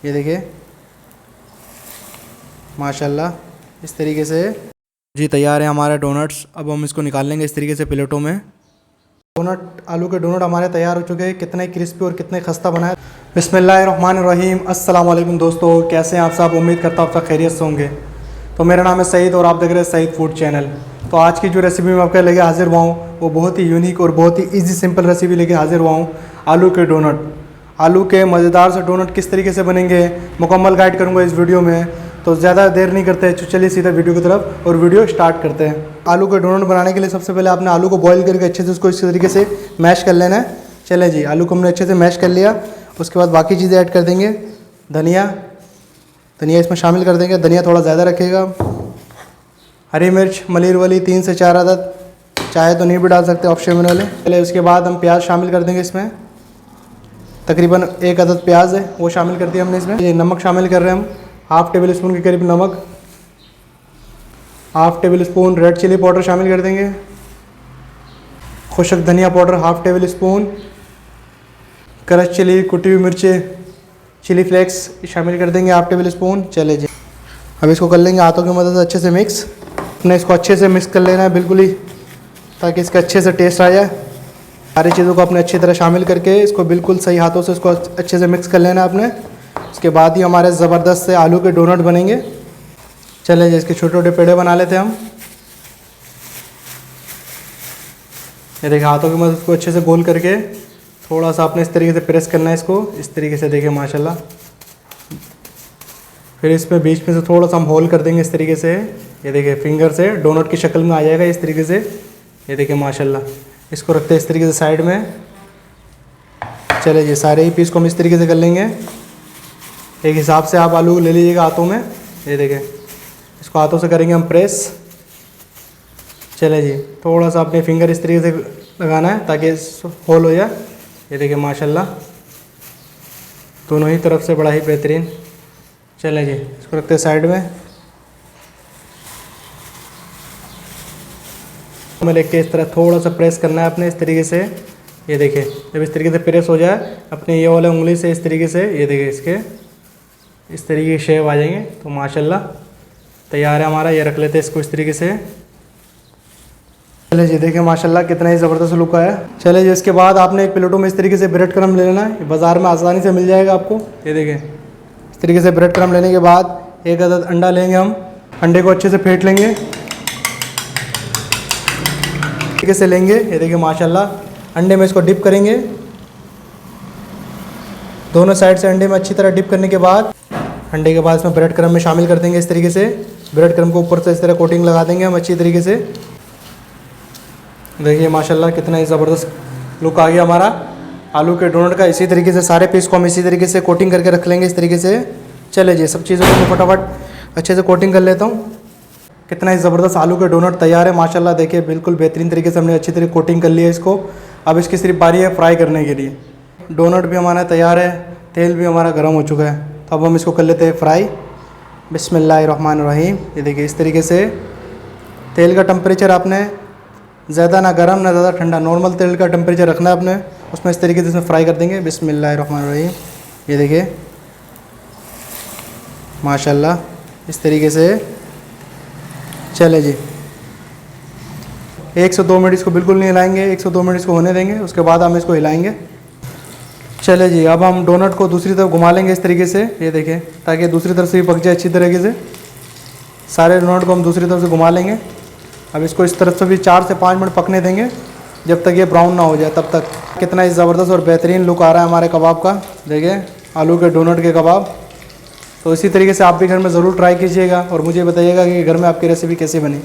ये देखिए माशाल्लाह, इस तरीके से जी तैयार है हमारे डोनट्स। अब हम इसको निकाल लेंगे इस तरीके से प्लेटों में। डोनट, आलू के डोनट हमारे तैयार हो चुके हैं। कितने क्रिस्पी और कितने खस्ता बना है। बिस्मिल्लाहिर्रहमानिर्रहीम। अस्सलाम वालेकुम दोस्तों, कैसे हैं आप सब। उम्मीद करता हूँ आप सब खैरियत से होंगे। तो मेरा नाम है सईद और आप देख रहे हैं सईद फूड चैनल। तो आज की जो रेसिपी मैं आपके लेके हाजिर हुआ हूँ वो बहुत ही यूनिक और बहुत ही ईजी सिंपल रेसिपी लेके हाजिर हुआ हूँ। आलू के डोनट। आलू के मज़ेदार से डोनट किस तरीके से बनेंगे मुकम्मल गाइड करूँगा इस वीडियो में। तो ज़्यादा देर नहीं करते, चलिए सीधा वीडियो की तरफ और वीडियो स्टार्ट करते हैं। आलू के डोनट बनाने के लिए सबसे पहले आपने आलू को बॉईल करके अच्छे से उसको इस तरीके से मैश कर लेना है। चले जी, आलू को हमने अच्छे से मैश कर लिया। उसके बाद बाकी चीज़ें ऐड कर देंगे। धनिया इसमें शामिल कर देंगे। धनिया थोड़ा ज़्यादा रखिएगा। हरी मिर्च मलीर वाली 3 से 4 अदद, चाहे तो नहीं भी डाल सकते, ऑप्शन वाले। पहले उसके बाद हम प्याज शामिल कर देंगे इसमें। तकरीबन 1 अदद प्याज है वो शामिल कर दिया हमने इसमें। ये नमक शामिल कर रहे हैं हम, हाफ़ टेबल स्पून के करीब नमक। Half tablespoon red chilli powder शामिल कर देंगे। खुशक धनिया powder half tablespoon. Crush chilli, कुटी हुई मिर्चें, चिली फ्लेक्स शामिल कर देंगे हाफ़ टेबल स्पून। चले जी, अब इसको कर लेंगे हाथों की मदद से अच्छे से मिक्स। अपने इसको अच्छे से मिक्स कर लेना है बिल्कुल ही, ताकि इसका अच्छे से टेस्ट आ जाए। सारी चीज़ों को अपने अच्छी तरह शामिल करके इसको बिल्कुल सही हाथों से इसको अच्छे से मिक्स कर लेना है आपने। उसके बाद ही हमारे ज़बरदस्त से आलू के डोनट बनेंगे। चले जी, इसके छोटे छोटे पेड़े बना लेते हैं हम। ये देखिए हाथों की मदद को अच्छे से गोल करके थोड़ा सा आपने इस तरीके से प्रेस करना है इसको, इस तरीके से। देखिए माशाल्लाह। फिर इसमें बीच में से थोड़ा सा हम होल कर देंगे इस तरीके से। ये देखिए फिंगर से डोनट की शक्ल में आ जाएगा इस तरीके से। ये देखिए माशाल्लाह। इसको रखते हैं इस तरीके से साइड में। चले जी, सारे ही पीस को हम इस तरीके से कर लेंगे। एक हिसाब से आप आलू ले लीजिएगा हाथों में। ये देखें, इसको हाथों से करेंगे हम प्रेस। चले जी, थोड़ा सा अपने फिंगर इस तरीके से लगाना है ताकि होल हो जाए। ये देखिए माशाल्लाह, दोनों ही तरफ से बड़ा ही बेहतरीन। चले जी, इसको रखते हैं साइड में। में लेके इस तरह थोड़ा सा प्रेस करना है अपने इस तरीके से। ये देखिए, जब इस तरीके से प्रेस हो जाए अपने ये वाले उंगली से इस तरीके से, ये देखिए इसके इस तरीके की शेप आ जाएंगे। तो माशाल्लाह तैयार है हमारा। ये रख लेते हैं इसको इस तरीके से। चले जी, देखिए माशाल्लाह कितना ही ज़बरदस्त लुक आया। चले जी, इसके बाद आपने एक प्लेटों में इस तरीके से ब्रेड क्रम्ब ले लेना है। बाज़ार में आसानी से मिल जाएगा आपको। ये देखिए इस तरीके से ब्रेड क्रम्ब लेने के बाद 1 अदद अंडा लेंगे हम। अंडे को अच्छे से फेंट लेंगे तरीके से लेंगे। ये देखिए माशाल्लाह, अंडे में इसको डिप करेंगे। दोनों साइड से अंडे में अच्छी तरह डिप करने के बाद अंडे के बाद इसमें ब्रेड क्रम्ब में शामिल कर देंगे इस तरीके से। ब्रेड क्रम्ब को ऊपर से इस तरह कोटिंग लगा देंगे हम अच्छी तरीके से। देखिए माशाल्लाह कितना ही ज़बरदस्त लुक आ गया हमारा आलू के डोनट का। इसी तरीके से सारे पीस को हम इसी तरीके से कोटिंग करके रख लेंगे इस तरीके से। चले जी, सब चीज़ों को फटाफट अच्छे से कोटिंग कर लेता हूँ। कितना ही ज़बरदस्त आलू के डोनट तैयार है माशाल्लाह। देखिए बिल्कुल बेहतरीन तरीके से हमने अच्छी तरह कोटिंग कर लिया इसको। अब इसकी सिर्फ बारी है फ्राई करने के लिए। डोनट भी हमारा तैयार है, तेल भी हमारा गर्म हो चुका है। तो अब हम इसको कर लेते हैं फ्राई। बिस्मिल्लाहिर्रहमानिर्रहीम। ये देखिए इस तरीके से तेल का टेम्परेचर आपने ज़्यादा ना गर्म ना ज़्यादा ठंडा, नॉर्मल तेल का टेम्परेचर रखना है आपने। उसमें इस तरीके से इसमें फ्राई कर देंगे। बिस्मिल्लाहिर्रहमानिर्रहीम। ये देखिए माशाल्लाह इस तरीके से। चले जी, 1 से 2 मिनट इसको बिल्कुल नहीं हिलाएंगे, 1 से 2 मिनट इसको होने देंगे। उसके बाद हम इसको हिलाएंगे। चले जी, अब हम डोनट को दूसरी तरफ घुमा लेंगे इस तरीके से। ये देखें, ताकि दूसरी तरफ से भी पक जाए अच्छी तरीके से। सारे डोनट को हम दूसरी तरफ से घुमा लेंगे। अब इसको इस तरफ से भी 4 से 5 मिनट पकने देंगे, जब तक ये ब्राउन ना हो जाए तब तक। कितना ही ज़बरदस्त और बेहतरीन लुक आ रहा है हमारे कबाब का। देखिए आलू के डोनट के कबाब। तो इसी तरीके से आप भी घर में ज़रूर ट्राई कीजिएगा और मुझे बताइएगा कि घर में आपकी रेसिपी कैसी बनी।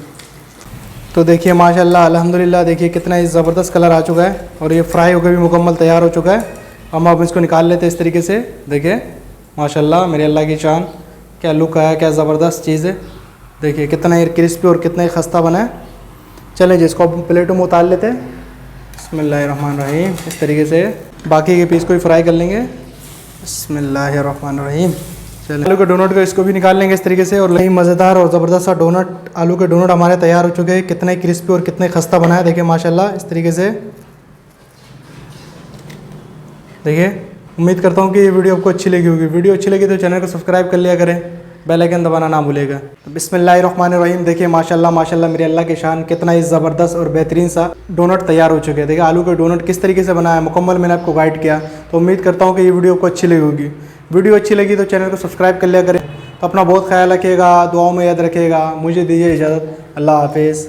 तो देखिए माशाल्लाह अल्हम्दुलिल्लाह, देखिए कितना ही ज़बरदस्त कलर आ चुका है और ये फ्राई होकर भी मुकम्मल तैयार हो चुका है। हम अब इसको निकाल लेते हैं इस तरीके से। देखिए माशाल्लाह मेरे अल्लाह की शान, क्या लुक आया, क्या ज़बरदस्त चीज़ है। देखिए कितना ही क्रिस्पी और कितना ही खस्ता बना है। चलें जी, इसको अब प्लेटों में उतार लेते हैं। बिस्मिल्लाहिर्रहमानिर्रहीम। इस तरीके से बाकी के पीस को भी फ्राई कर लेंगे। बिस्मिल्लाहिर्रहमानिर्रहीम। चलिए आलू के डोनट को इसको भी निकाल लेंगे इस तरीके से। और नई मज़ेदार और ज़बरदस्त सा डोनट, आलू के डोनट हमारे तैयार हो चुके हैं। कितने क्रिस्पी और कितने खस्ता बना है देखिए माशाल्लाह इस तरीके से। देखिए उम्मीद करता हूँ कि ये वीडियो आपको अच्छी लगी होगी। वीडियो अच्छी लगी तो चैनल को सब्सक्राइब कर लिया करें, बेल आइकन दबाना ना भूलेगा। तो बिस्मिल्लाहिर्रहमानिर्रहीम। देखिए माशाल्लाह माशाल्लाह मेरे अल्लाह के शान, कितना ही ज़बरदस्त और बेहतरीन सा डोनट तैयार हो चुके हैं। देखिए आलू के डोनट किस तरीके से बनाया मुकम्मल मैंने आपको गाइड किया। तो उम्मीद करता हूँ कि ये वीडियो आपको अच्छी लगी होगी। वीडियो अच्छी लगी तो चैनल को सब्सक्राइब कर लिया करें। तो अपना बहुत ख्याल रखिएगा, दुआओं में याद रखिएगा। मुझे दीजिए इजाज़त। अल्लाह हाफिज़।